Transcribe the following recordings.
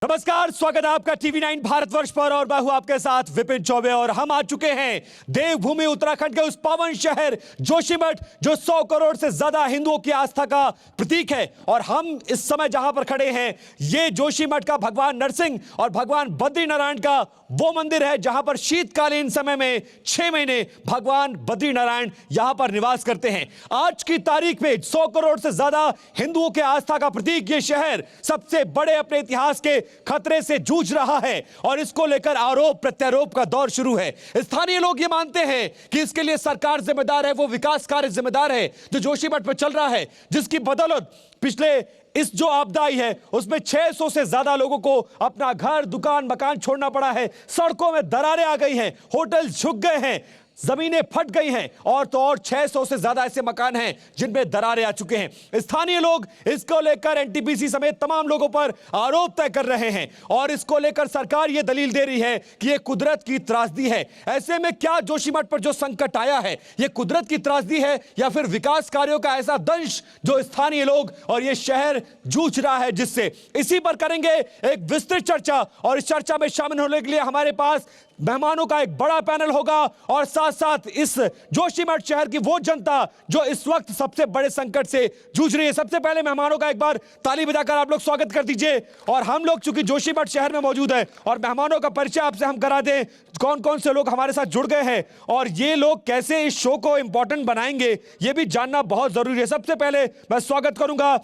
नमस्कार, स्वागत है आपका टीवी9 भारतवर्ष पर और मैं हूं आपके साथ विपिन चौबे और हम आ चुके हैं देवभूमि उत्तराखंड के उस पावन शहर जोशीमठ जो 100 करोड़ से ज्यादा हिंदुओं की आस्था का प्रतीक है। और हम इस समय जहां पर खड़े हैं ये जोशीमठ का भगवान नरसिंह और भगवान बद्रीनारायण का वो मंदिर है जहां पर शीतकालीन समय में 6 महीने भगवान बद्रीनारायण यहां पर निवास करते हैं। आज की तारीख में 100 करोड़ से ज्यादा हिंदुओं के आस्था का प्रतीक ये शहर सबसे बड़े अपने इतिहास के खतरे से जूझ रहा है और इसको लेकर आरोप प्रत्यारोप का दौर शुरू है। स्थानीय लोग ये मानते हैं कि इसके लिए सरकार जिम्मेदार है, वो विकास कार्य जिम्मेदार है जो जोशीमठ में चल रहा है, जिसकी बदौलत पिछले इस जो आपदा आई है उसमें 600 से ज्यादा लोगों को अपना घर, दुकान, मकान छोड़ना पड़ा है। सड़कों में दरारें आ गई हैं, होटल झुक गए हैं, जमीनें फट गई हैं और तो और 600 से ज्यादा ऐसे मकान हैं जिनमें दरारें आ चुके हैं। स्थानीय लोग इसको लेकर एनटीपीसी समेत तमाम लोगों पर आरोप तय कर रहे हैं और इसको लेकर सरकार यह दलील दे रही है कि यह कुदरत की त्रासदी है। ऐसे में क्या जोशीमठ पर जो संकट आया है यह कुदरत की त्रासदी है या फिर विकास कार्यों का ऐसा दंश जो स्थानीय लोग और यह शहर जूझ रहा है जिससे? इसी पर करेंगे एक विस्तृत चर्चा और इस चर्चा में शामिल होने के लिए हमारे पास मेहमानों का एक बड़ा पैनल होगा और साथ साथ इस जोशीमठ शहर की वो जनता जो इस वक्त सबसे बड़े संकट से जूझ रही है। सबसे पहले मेहमानों का एक बार ताली बजाकर आप लोग स्वागत कर दीजिए। और हम लोग चूंकि जोशीमठ शहर में मौजूद है और मेहमानों का परिचय आपसे हम करा दें, कौन कौन से लोग हमारे साथ जुड़ गए हैं और ये लोग कैसे इस शो को इंपॉर्टेंट बनाएंगे ये भी जानना बहुत जरूरी है। सबसे पहले मैं स्वागत करूंगा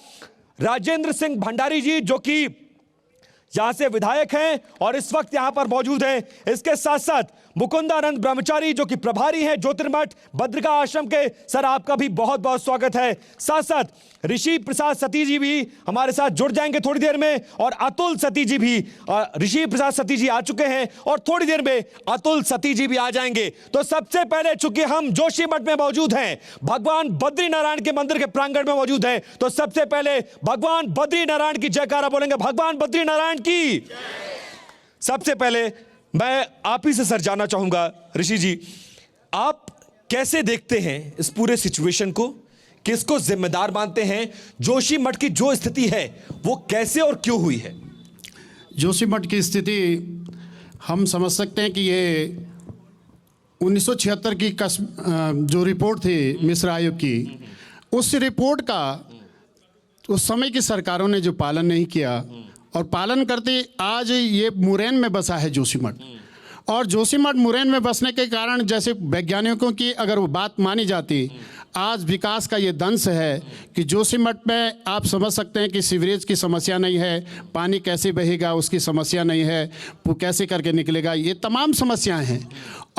राजेंद्र सिंह भंडारी जी जो कि यहां से विधायक हैं और इस वक्त यहां पर मौजूद हैं। इसके साथ साथ मुकुंदानंद ब्रह्मचारी जो कि प्रभारी हैं ज्योतिर्मठ बद्रिका आश्रम के। सर आपका भी बहुत बहुत स्वागत है। साथ साथ ऋषि प्रसाद सती जी भी हमारे साथ जुड़ जाएंगे थोड़ी देर में और अतुल सती जी भी। ऋषि प्रसाद सती जी आ चुके हैं और थोड़ी देर में अतुल सती जी भी आ जाएंगे। तो सबसे पहले चूंकि हम जोशीमठ में मौजूद हैं, भगवान बद्रीनारायण के मंदिर के प्रांगण में मौजूद हैं, तो सबसे पहले भगवान बद्रीनारायण की जयकारा बोलेंगे। भगवान बद्रीनारायण की। सबसे पहले मैं आप ही से सर जानना चाहूंगा ऋषि जी, आप कैसे देखते हैं इस पूरे सिचुएशन को, किसको जिम्मेदार मानते हैं? जोशीमठ की जो स्थिति है वो कैसे और क्यों हुई है? जोशीमठ की स्थिति हम समझ सकते हैं कि ये 1976 की जो रिपोर्ट थी मिश्र आयोग की, उस रिपोर्ट का उस समय की सरकारों ने जो पालन नहीं किया और पालन करते आज ये मुरैन में बसा है जोशीमठ। और जोशीमठ मुरैन में बसने के कारण जैसे वैज्ञानिकों की अगर वो बात मानी जाती, आज विकास का ये दंश है कि जोशीमठ में आप समझ सकते हैं कि सीवरेज की समस्या नहीं है, पानी कैसे बहेगा उसकी समस्या नहीं है, वो कैसे करके निकलेगा, ये तमाम समस्याएं हैं।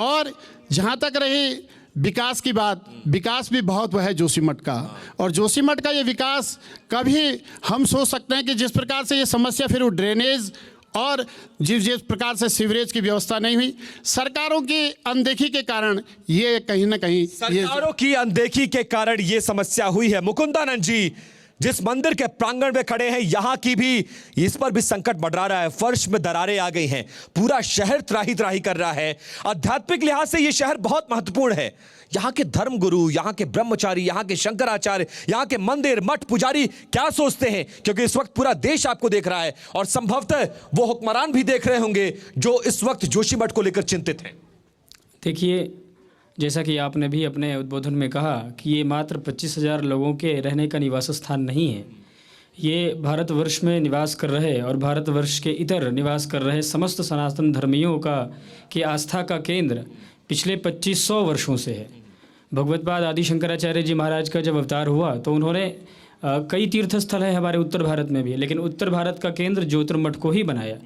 और जहाँ तक रही विकास की बात, विकास भी बहुत वह है जोशीमठ का। और जोशीमठ का ये विकास कभी हम सोच सकते हैं कि जिस प्रकार से ये समस्या फिर वो ड्रेनेज और जिस प्रकार से सीवरेज की व्यवस्था नहीं हुई, सरकारों की अनदेखी के कारण ये कहीं ना कहीं सरकारों की अनदेखी के कारण ये समस्या हुई है। मुकुंदानंद जी जिस मंदिर के प्रांगण में खड़े हैं यहां की भी इस पर भी संकट बढ़ा रहा है, फर्श में दरारें आ गई हैं, पूरा शहर त्राही त्राही कर रहा है। आध्यात्मिक लिहाज से यह शहर बहुत महत्वपूर्ण है। यहां के धर्मगुरु, यहां के ब्रह्मचारी, यहां के शंकराचार्य, यहां के मंदिर मठ पुजारी क्या सोचते हैं? क्योंकि इस वक्त पूरा देश आपको देख रहा है और संभवतः वो हुक्मरान भी देख रहे होंगे जो इस वक्त जोशीमठ को लेकर चिंतित हैं। देखिए, जैसा कि आपने भी अपने उद्बोधन में कहा कि ये मात्र 25,000 लोगों के रहने का निवास स्थान नहीं है, ये भारतवर्ष में निवास कर रहे और भारतवर्ष के इतर निवास कर रहे समस्त सनातन धर्मियों की आस्था का केंद्र पिछले 2500 वर्षों से है। भगवत्पाद आदि शंकराचार्य जी महाराज का जब अवतार हुआ तो उन्होंने कई तीर्थ स्थल है हमारे उत्तर भारत में भी, लेकिन उत्तर भारत का केंद्र ज्योतिर्मठ को ही बनाया।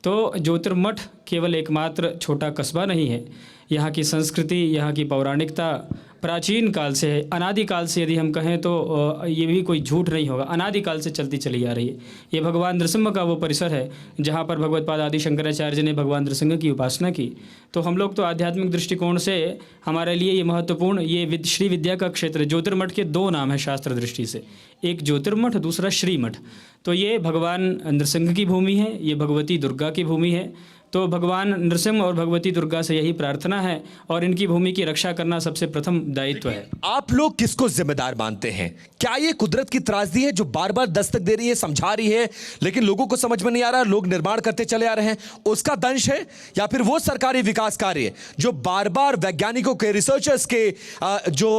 तो ज्योतिर्मठ केवल एकमात्र छोटा कस्बा नहीं है, यहाँ की संस्कृति, यहाँ की पौराणिकता प्राचीन काल से है, अनादिकाल से यदि हम कहें तो ये भी कोई झूठ नहीं होगा, अनादिकाल से चलती चली आ रही है। ये भगवान नृसिंह का वो परिसर है जहाँ पर भगवत्पाद आदि शंकराचार्य जी ने भगवान नृसिंह की उपासना की। तो हम लोग तो आध्यात्मिक दृष्टिकोण से हमारे लिए ये महत्वपूर्ण, ये श्री विद्या का क्षेत्र, ज्योतिर्मठ के 2 नाम है शास्त्र दृष्टि से, एक ज्योतिर्मठ दूसरा श्रीमठ। तो ये भगवान नृसिंह की भूमि है, ये भगवती दुर्गा की भूमि है। तो भगवान नरसिंह और भगवती दुर्गा से यही प्रार्थना है और इनकी भूमि की रक्षा करना सबसे प्रथम दायित्व है। आप लोग किसको जिम्मेदार मानते हैं? क्या ये कुदरत की त्रासदी है जो बार बार दस्तक दे रही है, समझा रही है, लेकिन लोगों को समझ में नहीं आ रहा, लोग निर्माण करते चले आ रहे हैं, उसका दंश है? या फिर वो सरकारी विकास कार्य जो बार बार वैज्ञानिकों के, रिसर्चर्स के, जो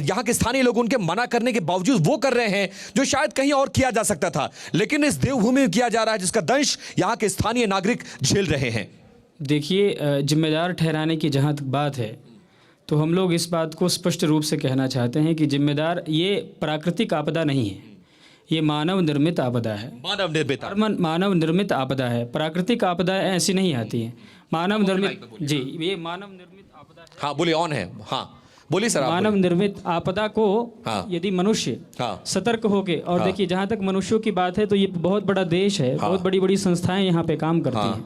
यहाँ के स्थानीय लोग उनके मना करने के बावजूद वो कर रहे हैं जो शायद कहीं और किया जा सकता था, लेकिन इस देवभूमि में किया जा रहा है जिसका दंश यहाँ के स्थानीय नागरिक झेल रहे हैं? देखिए, जिम्मेदार ठहराने की जहाँ तक बात है तो हम लोग इस बात को स्पष्ट रूप से कहना चाहते हैं कि जिम्मेदार ये प्राकृतिक आपदा नहीं है, ये मानव निर्मित आपदा है। मानव निर्मित आपदा है। प्राकृतिक आपदाएं ऐसी नहीं आती हैं, मानव निर्मित। जी, ये मानव निर्मित आपदा है। हाँ बोलिए, ऑन है। हाँ बोलिए सर। मानव निर्मित आपदा को यदि मनुष्य सतर्क होके, और देखिए जहाँ तक मनुष्यों की बात है तो ये बहुत बड़ा देश है, बहुत बड़ी बड़ी संस्थाएं यहाँ पे काम करती हैं।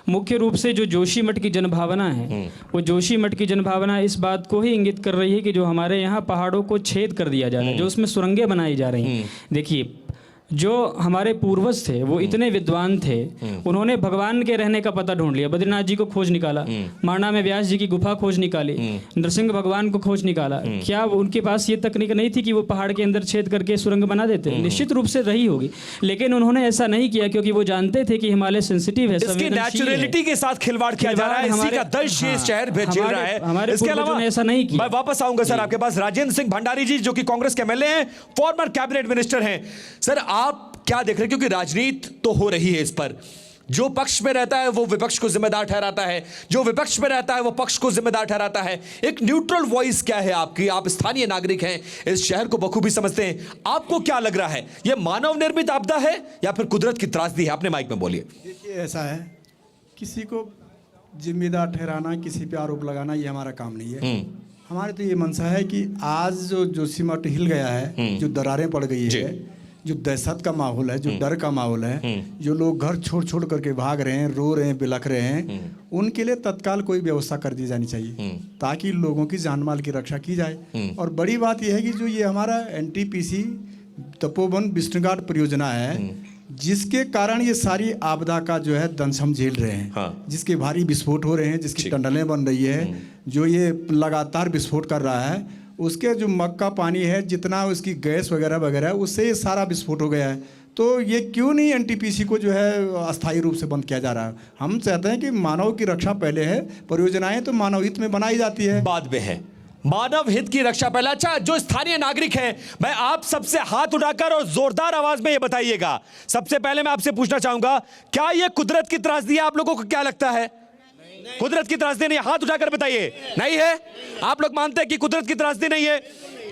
मुख्य रूप से जो जोशीमठ की जनभावना है, वो जोशीमठ की जनभावना इस बात को ही इंगित कर रही है कि जो हमारे यहाँ पहाड़ों को छेद कर दिया जा रहा है, जो उसमें सुरंगें बनाई जा रही हैं। देखिए, जो हमारे पूर्वज थे वो इतने विद्वान थे, उन्होंने भगवान के रहने का पता ढूंढ लिया। बद्रीनाथ जी को खोज निकाला, माणा में व्यास जी की गुफा खोज निकाली, नरसिंह भगवान को खोज निकाला। क्या उनके पास ये तकनीक नहीं थी कि वो पहाड़ के अंदर छेद करके सुरंग बना देते? निश्चित रूप से रही होगी, लेकिन उन्होंने ऐसा नहीं किया क्योंकि वो जानते थे कि हिमालय सेंसिटिव है, इसकी नेचुरलिटी के साथ खिलवाड़ किया जा रहा है, इसी का दंश ये शहर झेल रहा है। हमारे पूर्वजों ने ऐसा नहीं किया। मैं वापस आऊंगा सर आपके पास। राजेंद्र सिंह भंडारी जी जो कि कांग्रेस के एमएलए हैं, फॉर्मर कैबिनेट मिनिस्टर हैं, सर आप क्या देख रहे हैं? क्योंकि राजनीति तो हो रही है इस पर, जो पक्ष में रहता है वो विपक्ष को जिम्मेदार ठहराता है, जो विपक्ष में रहता है वो पक्ष को जिम्मेदार ठहराता है। एक न्यूट्रल वॉइस क्या है आपकी? आप स्थानीय नागरिक हैं, इस शहर को बखूबी समझते हैं, आपको क्या लग रहा है, ये मानव निर्मित आपदा है या फिर कुदरत की त्रासदी है? अपने माइक में बोलिए। देखिए, ऐसा है, किसी को जिम्मेदार ठहराना, किसी पे आरोप लगाना, ये हमारा काम नहीं है। हमारे तो ये मंशा है कि आज जो जोशीमठ हिल गया है, जो दरारें पड़ गई है, जो दहशत का माहौल है, जो डर का माहौल है, जो लोग घर छोड़ छोड़ करके भाग रहे हैं, रो रहे हैं, बिलख रहे हैं, उनके लिए तत्काल कोई व्यवस्था कर दी जानी चाहिए ताकि लोगों की जान माल की रक्षा की जाए। और बड़ी बात यह है कि जो ये हमारा एनटीपीसी तपोवन विष्णुघाट परियोजना है, जिसके कारण ये सारी आपदा का जो है दंश हम झेल रहे हैं, जिसके भारी विस्फोट हो रहे हैं, जिसकी टंडलें बन रही है, जो ये लगातार विस्फोट कर रहा है, उसके जो मग का पानी है, जितना उसकी गैस वगैरह वगैरह, उससे ये सारा विस्फोट हो गया है। तो ये क्यों नहीं एनटीपीसी को जो है अस्थायी रूप से बंद किया जा रहा है? हम चाहते हैं कि मानव की रक्षा पहले है, परियोजनाएं तो मानव हित में बनाई जाती है, बाद में है। मानव हित की रक्षा पहले। अच्छा, जो स्थानीय नागरिक हैं, मैं आप सबसे हाथ उठाकर और जोरदार आवाज में ये बताइएगा। सबसे पहले मैं आपसे पूछना चाहूंगा, क्या ये कुदरत की त्रासदी है? आप लोगों को क्या लगता है? कुदरत की त्रासदी नहीं? हाथ उठाकर बताइए। नहीं है? आप लोग मानते हैं कि कुदरत की त्रासदी नहीं है?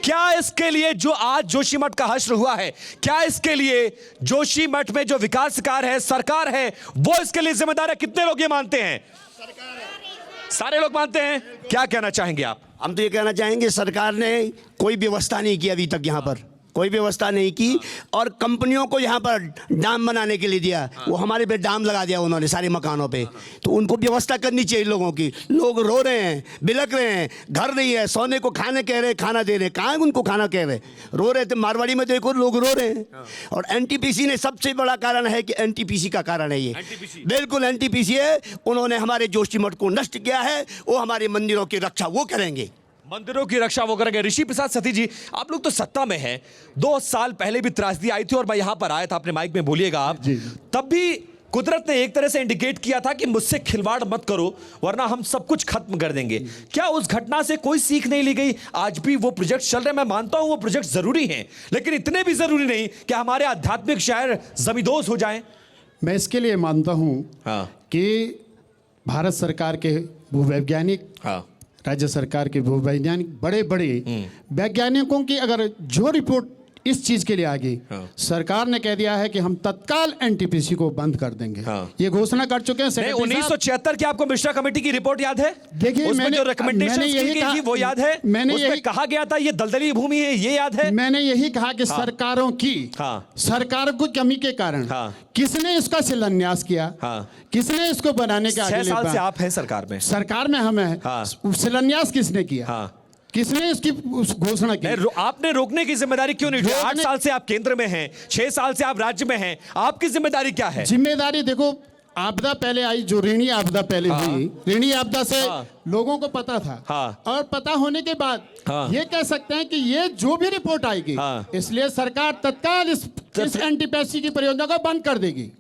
क्या इसके लिए जो आज जोशीमठ का हश्र हुआ है, क्या इसके लिए जोशीमठ में जो विकास कार्य है, सरकार है, वो इसके लिए जिम्मेदार है? कितने लोग ये मानते हैं? सारे लोग मानते हैं। क्या कहना चाहेंगे आप? हम तो ये कहना चाहेंगे, सरकार ने कोई व्यवस्था नहीं की अभी तक, यहाँ पर कोई व्यवस्था नहीं की, और कंपनियों को यहाँ पर डाम बनाने के लिए दिया, वो हमारे पे डाम लगा दिया उन्होंने सारे मकानों पे। तो उनको व्यवस्था करनी चाहिए लोगों की। लोग रो रहे हैं, बिलक रहे हैं, घर नहीं है, सोने को खाने कह रहे, खाना दे रहे, कहाँ उनको खाना कह रहे, रो रहे थे। मारवाड़ी में देखो लोग रो रहे हैं। और एनटीपीसी ने सबसे बड़ा कारण है कि एनटीपीसी का कारण है ये, बिल्कुल एनटीपीसी है। उन्होंने हमारे जोशीमठ को नष्ट किया है, वो हमारे मंदिरों की रक्षा वो करेंगे, मंदिरों की रक्षा वो करेंगे। ऋषि प्रसाद सती जी, आप लोग तो सत्ता में हैं, 2 साल पहले भी त्रासदी आई थी और मैं यहां पर आया था, अपने माइक में बोलिएगा आप। तब भी कुदरत ने एक तरह से इंडिकेट किया था कि मुझसे खिलवाड़ मत करो वरना हम सब कुछ खत्म कर देंगे। क्या उस घटना से कोई सीख नहीं ली गई? आज भी वो प्रोजेक्ट चल रहे हैं। मैं मानता हूं वो प्रोजेक्ट जरूरी हैं, लेकिन इतने भी जरूरी नहीं कि हमारे आध्यात्मिक शहर जमींदोज हो जाएं। मैं इसके लिए मानता हूं कि भारत सरकार के भूवैज्ञानिक, राज्य सरकार के भूवैज्ञानिक, बड़े बड़े वैज्ञानिकों की अगर जो रिपोर्ट इस चीज के लिए आ गई, सरकार ने कह दिया है कि हम तत्काल एनटीपीसी को बंद कर देंगे। ये घोषणा कर चुके हैं। 1976 की आपको मिश्रा कमेटी की रिपोर्ट याद है? देखिए, मैंने जो रिकमेंडेशन की वो याद है? मैंने यही कहा गया था ये दलदली भूमि है, ये याद है? मैंने यही कहा कि सरकारों की सरकार की कमी के कारण किसने इसका शिलान्यास किया, किसने इसको बनाने के 6 साल से आप हैं सरकार में, सरकार में हम हैं, शिलान्यास किसने किया, किसने इसकी घोषणा की? आपने रोकने की जिम्मेदारी क्यों नहीं उठाई? 8 साल से आप केंद्र में हैं, 6 साल से आप राज्य में हैं, आपकी जिम्मेदारी क्या है? जिम्मेदारी देखो, आपदा पहले आई, जो ऋणी आपदा पहले हुई, ऋणी आपदा से हाँ। लोगों को पता था, हाँ। और पता होने के बाद हाँ। ये कह सकते हैं कि ये जो भी रिपोर्ट आएगी, हाँ। इसलिए सरकार तत्काल इस एनटीपीसी की परियोजना को बंद कर देगी।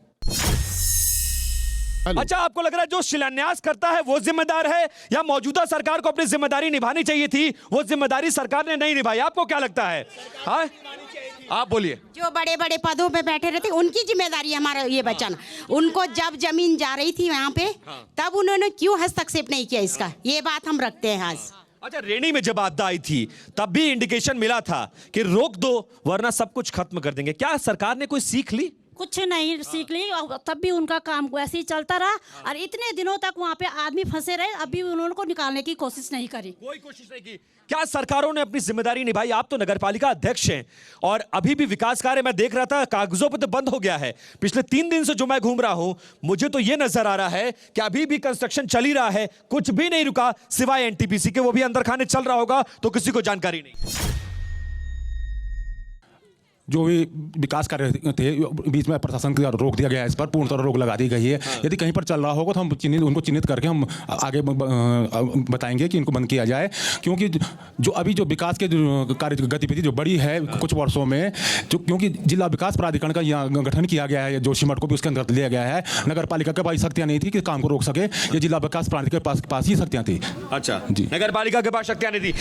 अच्छा, आपको लग रहा है जो शिलान्यास करता है वो जिम्मेदार है, या मौजूदा सरकार को अपनी जिम्मेदारी निभानी चाहिए थी, वो जिम्मेदारी सरकार ने नहीं निभाई? आपको क्या लगता है? हाँ, आप बोलिए। जो बड़े बड़े पदों पे बैठे रहते उनकी जिम्मेदारी हमारा ये बचाना। उनको जब जमीन जा रही थी वहाँ पे, तब उन्होंने क्यों हस्तक्षेप नहीं किया इसका, ये बात हम रखते हैं आज। अच्छा, रेणी में जब आपदा आई थी तब भी इंडिकेशन मिला था कि रोक दो वरना सब कुछ खत्म कर देंगे। क्या सरकार ने कोई सीख ली? कुछ नहीं सीख ली, और तब भी उनका काम वैसे ही चलता रहा, और इतने दिनों तक वहाँ पे आदमी फंसे रहे, अभी उन्होंने को निकालने की कोशिश नहीं करी। कोई कोशिश नहीं की। क्या सरकारों ने अपनी जिम्मेदारी निभाई? आप तो नगरपालिका अध्यक्ष हैं और अभी भी विकास कार्य मैं देख रहा था कागजों पर तो बंद हो गया है। पिछले 3 दिन से जो मैं घूम रहा हूं, मुझे तो यह नजर आ रहा है कि अभी भी कंस्ट्रक्शन चल ही रहा है, कुछ भी नहीं रुका सिवाय एनटीपीसी के। वो भी अंदर खाने चल रहा होगा तो किसी को जानकारी नहीं। जो भी विकास कार्य थे बीच में प्रशासन की रोक दिया गया है, इस पर पूर्ण तरह रोक लगा दी गई है। यदि कहीं पर चल रहा होगा तो हम उनको चिन्हित करके हम आगे बताएंगे कि इनको बंद किया जाए, क्योंकि जो अभी जो विकास के कार्य गतिविधि जो बड़ी है कुछ वर्षों में, जो क्योंकि जिला विकास प्राधिकरण का यहाँ गठन किया गया है, जोशीमठ को भी उसके अंदर लिया गया है। नगर पालिका के पास शक्तियाँ नहीं थी कि काम को रोक सके, ये जिला विकास प्राधिकरण के पास ही शक्तियाँ थी। अच्छा जी, नगर पालिका के पास शक्तियाँ नहीं थी।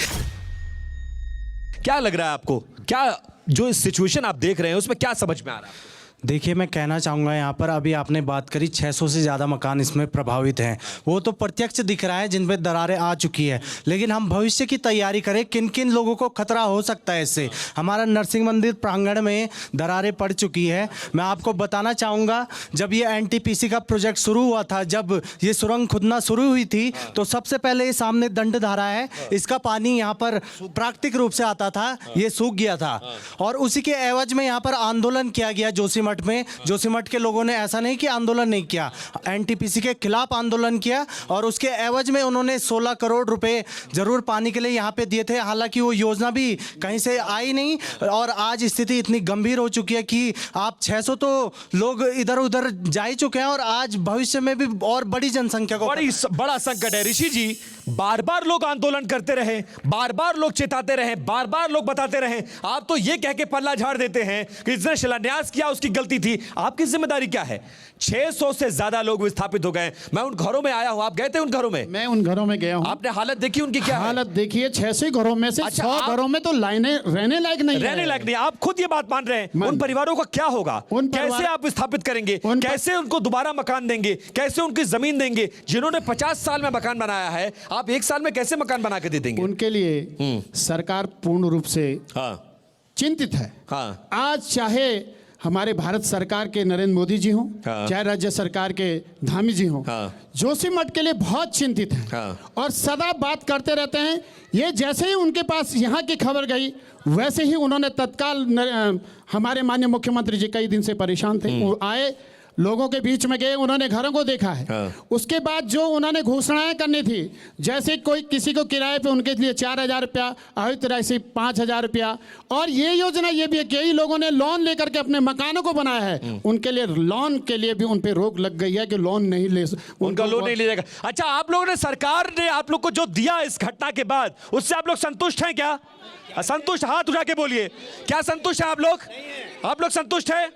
क्या लग रहा है आपको, क्या जो सिचुएशन आप देख रहे हैं उसमें क्या समझ में आ रहा है? देखिए, मैं कहना चाहूँगा यहाँ पर अभी आपने बात करी 600 से ज़्यादा मकान इसमें प्रभावित हैं, वो तो प्रत्यक्ष दिख रहा है जिन पे दरारें आ चुकी है, लेकिन हम भविष्य की तैयारी करें किन किन लोगों को खतरा हो सकता है इससे। हमारा नरसिंह मंदिर प्रांगण में दरारें पड़ चुकी है। मैं आपको बताना चाहूँगा, जब ये एनटीपीसी का प्रोजेक्ट शुरू हुआ था, जब ये सुरंग खुदना शुरू हुई थी, तो सबसे पहले ये सामने दंडधारा है, इसका पानी यहाँ पर प्राकृतिक रूप से आता था, ये सूख गया था, और उसी के एवज में यहाँ पर आंदोलन किया गया जोशीमठ में। जोशीमठ के लोगों ने ऐसा नहीं कि आंदोलन नहीं किया, एनटीपीसी के खिलाफ आंदोलन किया, और उसके एवज में उन्होंने 16 करोड़ रुपए जरूर पानी के लिए यहाँ पे दिए थे। हालांकि वो योजना भी कहीं से आई नहीं, और आज स्थिति इतनी गंभीर हो चुकी है कि आप 600 तो लोग इधर उधर जा ही चुके हैं, और आज भविष्य में भी और बड़ी जनसंख्या को बड़ा संकट है। ऋषि जी, बार बार लोग आंदोलन करते रहे, बार बार लोग चेताते रहे, बार बार लोग बताते रहे, आप तो ये कह के पल्ला झाड़ देते हैं कि जिसने शिलान्यास किया उसकी गलती थी। आपकी जिम्मेदारी क्या है? 600 से ज्यादा लोग विस्थापित हो गए। मैं उन घरों में आया हूं, आप गए थे उन घरों में? मैं उन घरों में गया हूं। आपने हालत देखी उनकी? क्या हालत देखिए, 600 घरों में से 100 घरों में तो लाइनें रहने लायक नहीं, रहने लायक नहीं। आप खुद ये बात मान रहे हैं। उन परिवारों का क्या होगा? कैसे आप विस्थापित करेंगे? कैसे उनको दोबारा मकान देंगे? कैसे उनकी जमीन देंगे? जिन्होंने 50 साल में मकान बनाया है, आप 1 साल में कैसे मकान बना के दे देंगे? उनके लिए सरकार पूर्ण रूप से चिंतित है। आज चाहे हमारे भारत सरकार के नरेंद्र मोदी जी हों, चाहे राज्य सरकार के धामी जी हों, जोशीमठ के लिए बहुत चिंतित हैं, और सदा बात करते रहते हैं। ये जैसे ही उनके पास यहाँ की खबर गई, वैसे ही उन्होंने तत्काल हमारे माननीय मुख्यमंत्री जी कई दिन से परेशान थे, वो आए, लोगों के बीच में गए, उन्होंने घरों को देखा है। उसके बाद जो उन्होंने घोषणाएं करनी थी, जैसे कोई किसी को किराए पे उनके लिए 4,000 रुपया, आई तरह से 5,000 रुपया, और ये योजना ये भी है कि कई लोगों ने लोन लेकर के अपने मकानों को बनाया है, उनके लिए लोन के लिए भी उन पे रोक लग गई है कि लोन नहीं ले, उनका लोन नहीं लेगा। अच्छा, आप लोगों ने, सरकार ने आप लोग को जो दिया इस घटना के बाद, उससे आप लोग संतुष्ट हैं क्या? संतुष्ट? हाथ उठा के बोलिए, क्या संतुष्ट हैं आप लोग? आप लोग संतुष्ट हैं?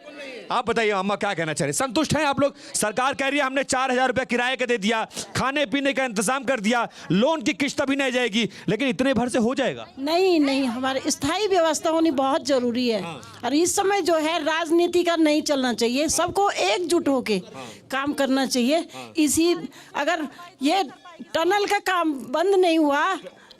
आप बताइए अम्मा, क्या कहना चाह रहे? संतुष्ट हैं आप लोग? सरकार कह रही है हमने 4,000 रुपया किराए का दे दिया, खाने पीने का इंतजाम कर दिया, लोन की किस्त भी नहीं जाएगी, लेकिन इतने भर से हो जाएगा? नहीं, हमारे स्थायी व्यवस्था होनी बहुत जरूरी है, और इस समय जो है राजनीति का नहीं चलना चाहिए, सबको एकजुट होके काम करना चाहिए। इसी अगर ये टनल का काम बंद नहीं हुआ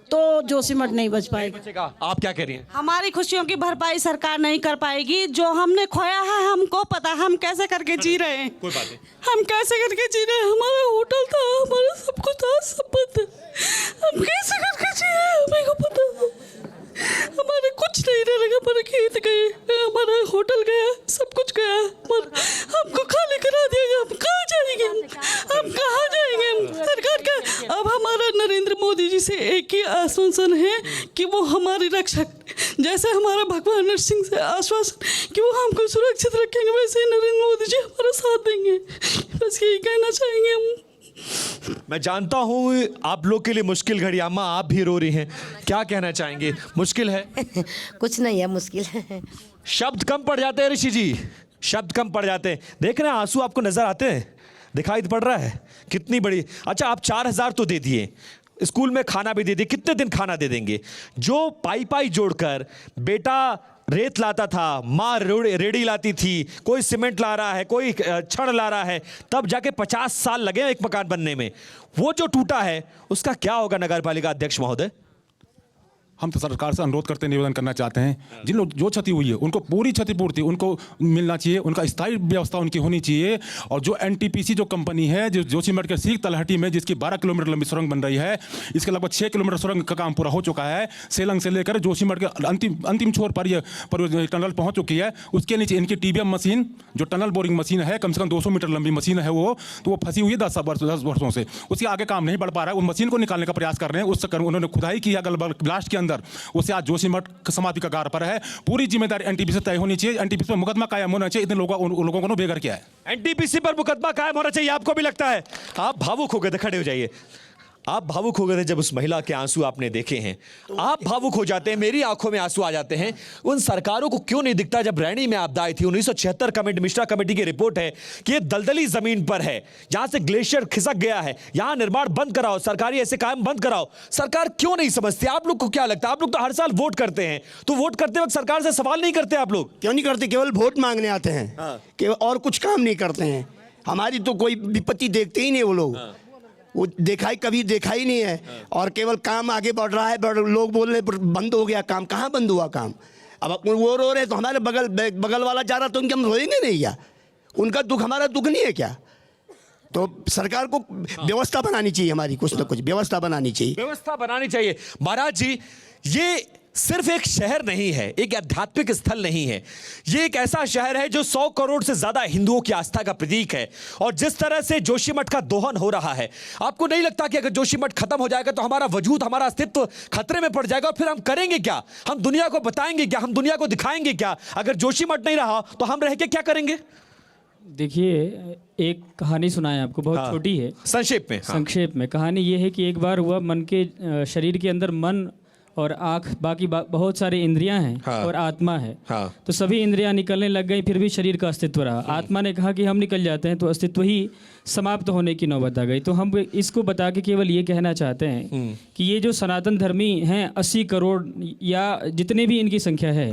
तो जोशीमठ नहीं बच पाएगा। आप क्या कह रही हैं? हमारी खुशियों की भरपाई सरकार नहीं कर पाएगी। जो हमने खोया है हमको पता, हम कैसे करके जी रहे हैं। कोई बात नहीं। हम कैसे करके जी रहे हैं? हमारा होटल था, हमारा सब कुछ था, सब बंद है। हम कैसे करके जी रहे हैं हमें को पता। हमारे कुछ नहीं रहेगा, हमारे खेत गए, हमारा होटल गया, सब कुछ गया, हमको खाली करा दिया गया। हम कहाँ जाएंगे? हम कहाँ जाएंगे? सरकार का अब हमारा नरेंद्र मोदी जी से एक ही आश्वासन है कि वो हमारी रक्षक, जैसे हमारा भगवान नरसिंह से आश्वासन कि वो हमको सुरक्षित रखेंगे, वैसे ही नरेंद्र मोदी जी हमारा साथ देंगे। बस यही कहना चाहेंगे हम। मैं जानता हूँ आप लोग के लिए मुश्किल घड़ी, अम्मा आप भी रो रही हैं, क्या कहना चाहेंगे? मुश्किल है? कुछ नहीं है, मुश्किल है। शब्द कम पड़ जाते हैं ऋषि जी, शब्द कम पड़ जाते हैं। देख रहे हैं आंसू आपको नजर आते हैं, दिखाई पड़ रहा है कितनी बड़ी। अच्छा आप 4,000 तो दे दिए, स्कूल में खाना भी दे दिए, कितने दिन खाना दे देंगे? जो पाई पाई जोड़कर बेटा रेत लाता था, माँ रेडी लाती थी, कोई सीमेंट ला रहा है, कोई छड़ ला रहा है, तब जाके 50 साल लगे एक मकान बनने में, वो जो टूटा है उसका क्या होगा नगर पालिका अध्यक्ष महोदय? हम तो सरकार से अनुरोध करते, निवेदन करना चाहते हैं, जिन लोग जो क्षति हुई है उनको पूरी क्षतिपूर्ति उनको मिलना चाहिए, उनका स्थायी व्यवस्था उनकी होनी चाहिए। और जो एनटीपीसी जो कंपनी है, जो जोशीमठ के सीख तलहटी में जिसकी 12 किलोमीटर लंबी सुरंग बन रही है, इसके लगभग 6 किलोमीटर सुरंग का काम पूरा हो चुका है। सेलंग से लेकर जोशीमठ के अंतिम छोर पर यह टनल पहुँच चुकी है। उसके नीचे इनकी टीबीएम मशीन, जो टनल बोरिंग मशीन है, कम से कम 200 मीटर लंबी मशीन है वो, तो वो फंसी हुई है 10 वर्षों से, उसके आगे काम नहीं बढ़ पा रहा है। उस मशीन को निकालने का प्रयास कर रहे हैं, उस चक्कर में उन्होंने खुदाई किया ब्लास्ट के अंदर, उससे आज जोशीमठ समाधि का गार पर है। पूरी जिम्मेदारी एनटीपीसी से तय होनी चाहिए, एनटीपीसी पर मुकदमा कायम होना चाहिए। इतने लोगों को बेघर किया है। एनटीपीसी पर मुकदमा कायम होना चाहिए, आपको भी लगता है? आप भावुक हो गए थे, खड़े हो जाइए। आप भावुक हो गए थे जब उस महिला के आंसू आपने देखे हैं, आप भावुक हो जाते हैं, मेरी आंखों में आंसू आ जाते हैं। उन सरकारों को क्यों नहीं दिखता जब रैनी में आपदा आई थी 1976 कमेटी, मिश्रा कमेटी की रिपोर्ट है कि ये दलदली जमीन पर है, जहां से ग्लेशियर खिसक गया है, यहां निर्माण बंद कराओ, सरकारी ऐसे काम बंद कराओ। सरकार क्यों नहीं समझती? आप लोग को क्या लगता है? आप लोग तो हर साल वोट करते हैं, तो वोट करते वक्त सरकार से सवाल नहीं करते आप लोग? क्यों नहीं करते? केवल वोट मांगने आते हैं, केवल और कुछ काम नहीं करते हैं। हमारी तो कोई विपत्ति देखते ही नहीं वो लोग, वो कभी देखा ही नहीं है। और केवल काम आगे बढ़ रहा है, लोग बोल रहे बंद हो गया काम। कहाँ बंद हुआ काम? अब वो रो रहे तो हमारे बगल वाला जा रहा तो उनके हम रोएंगे नहीं क्या? उनका दुख हमारा दुख नहीं है क्या? तो सरकार को व्यवस्था बनानी चाहिए, हमारी कुछ ना कुछ व्यवस्था बनानी चाहिए, व्यवस्था बनानी चाहिए। महाराज जी, ये सिर्फ एक शहर नहीं है, एक आध्यात्मिक स्थल नहीं है, ये एक ऐसा शहर है जो 100 करोड़ से ज्यादा हिंदुओं की आस्था का प्रतीक है। और जिस तरह से जोशीमठ का दोहन हो रहा है, आपको नहीं लगता कि अगर जोशीमठ खत्म हो जाएगा तो हमारा वजूद, हमारा अस्तित्व खतरे में पड़ जाएगा? और फिर हम करेंगे क्या? हम दुनिया को बताएंगे क्या? हम दुनिया को दिखाएंगे क्या? अगर जोशीमठ नहीं रहा तो हम रह के क्या करेंगे? देखिए, एक कहानी सुनाएं आपको, बहुत छोटी है, संक्षेप में। संक्षेप में कहानी ये है कि एक बार हुआ, मन के शरीर के अंदर मन और आँख, बाकी बहुत सारी इंद्रियां हैं और आत्मा है। तो सभी इंद्रियां निकलने लग गई, फिर भी शरीर का अस्तित्व रहा। आत्मा ने कहा कि हम निकल जाते हैं, तो अस्तित्व ही समाप्त होने की नौबत आ गई। तो हम इसको बता के केवल ये कहना चाहते हैं कि ये जो सनातन धर्मी हैं 80 करोड़ या जितने भी इनकी संख्या है,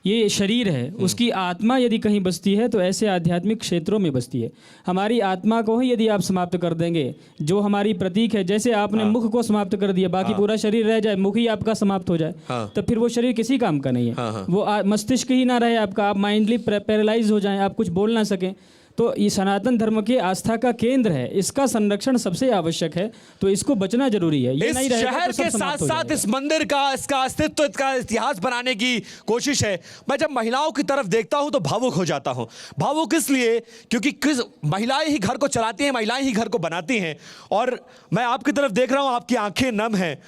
ये शरीर है, उसकी आत्मा यदि कहीं बसती है तो ऐसे आध्यात्मिक क्षेत्रों में बसती है। हमारी आत्मा को ही यदि आप समाप्त कर देंगे, जो हमारी प्रतीक है, जैसे आपने मुख को समाप्त कर दिया, बाकी पूरा शरीर रह जाए, मुख ही आपका समाप्त हो जाए, तो फिर वो शरीर किसी काम का नहीं है। वो मस्तिष्क ही ना रहे आपका, आप माइंडली पैरालाइज हो जाएं, आप कुछ बोल ना सकें। तो ये सनातन धर्म के आस्था का केंद्र है, इसका संरक्षण सबसे आवश्यक है, तो इसको बचना जरूरी है। ये इस नहीं रहेगा शहर तो सब के समाप्त साथ हो साथ जाएगा। इस मंदिर का, इसका अस्तित्व, इसका इतिहास बनाने की कोशिश है। मैं जब महिलाओं की तरफ देखता हूं तो भावुक हो जाता हूं। भावुक इसलिए क्योंकि महिलाएं ही घर को चलाती हैं, महिलाएं ही घर को बनाती हैं। और मैं आपकी तरफ देख रहा हूं, आपकी आंखें नम हैं,